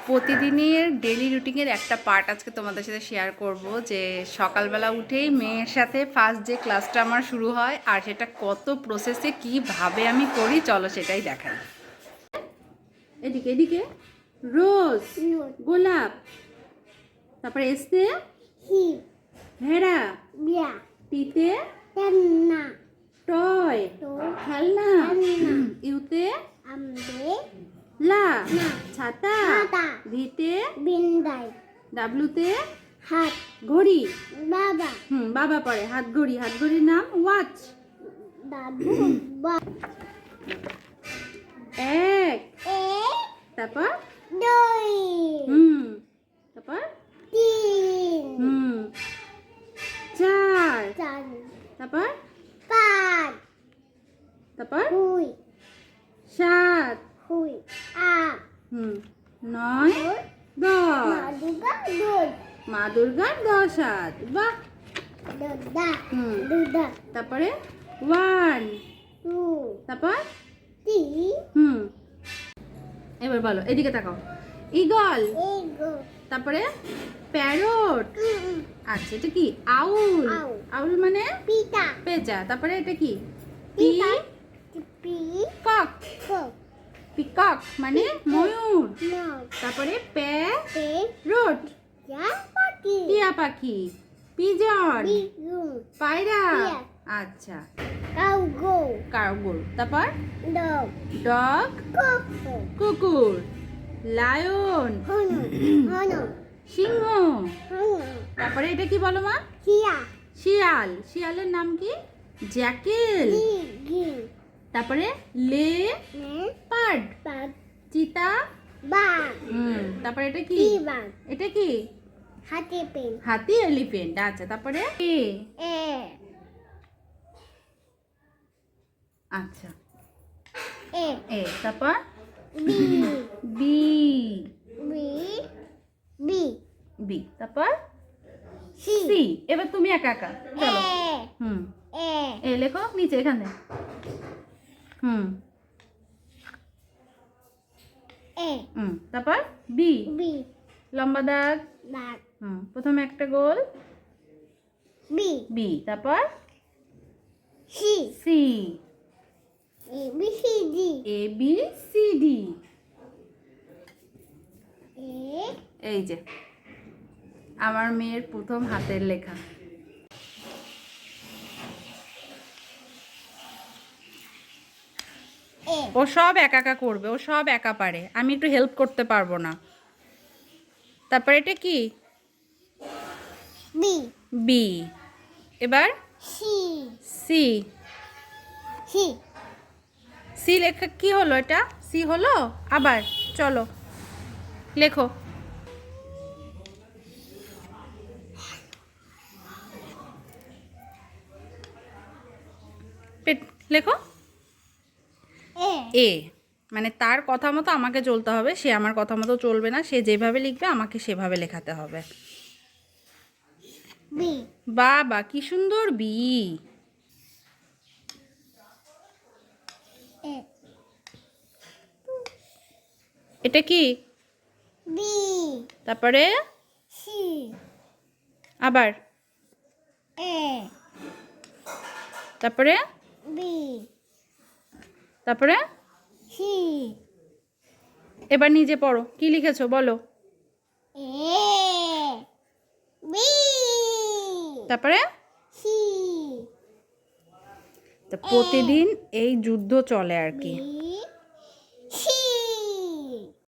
প্রতিদিনের ডেইলি রুটিনের একটা পার্ট আজকে তোমাদের সাথে শেয়ার করব যে সকালবেলা উঠেই মেয়ের সাথে ফার্স্ট যে ক্লাসটা আমার শুরু হয় আর সেটা কত প্রসেসে কিভাবে আমি করি চলো সেটাই দেখাই। এদিকে এদিকে রোজ, গোলাপ, তারপরে এসতে ভেড়া, টিতে টয়, খেলনা, ইউতে লা, ছাতা, ভিতে ডাব্লুতে হাত, ঘড়ি, বাবা পরে হাত ঘড়ির নাম ওয়াচ। এক, তারপর তারপর চার, তারপর তারপর সাত, নয়, দশ, মা দুর্গার 10 হাত। বাহ। তারপরে 1, তারপর এবার বলো, এদিকে তাকাও। ঈগল, তারপরে প্যারট, আচ্ছা এটা কি? আউল, আউল মানে পেঁচা। তারপরে এটা কি? পিকক, পিকক মানে ময়ূর। তারপরে প্যারট, টিয়া পাখি। পিজন, পায়রা। আচ্ছা কাউগোল। তারপর ডগ, কুকুর। লায়ন, সিংহ। তারপরে এটা কি বলো মা? শিয়াল, শিয়ালের নাম কি? জ্যাকেল। তারপরে লেপার্ড, চিতা। তারপরে এটা কি? এটা কি? হাতি, এলিফ্যান্ট। আচ্ছা তারপরে আচ্ছা এ, তারপর বি, বি, তারপর সি। এবার তুমি একা একা চলো। এ লেখো নিচে এখানে। তারপর বি, লম্বা দাগ। প্রথমে একটা গোল বি, তারপর C, A B C D. এই যে আমার মেয়ের প্রথম হাতের লেখা। ও সব একা একা করবে, ও সব একা পারে, আমি একটু হেল্প করতে পারবো না। তারপর এটা কি? বি। এবার সি, সি লেখা কি হলো? এটা সি হলো। আবার চলো লেখো। লেখো এ, মানে তার কথা মতো আমাকে চলতে হবে, সে আমার কথা মতো চলবে না, সে যেভাবে লিখবে আমাকে সেভাবে লেখাতে হবে। বাবা কি সুন্দর বি। এটা কি? তারপরে আবার তারপরে তারপরে এবার নিজে পড়ো, কি লিখেছো বলো। তারপরে তো প্রতিদিন এই যুদ্ধ চলে আর কি।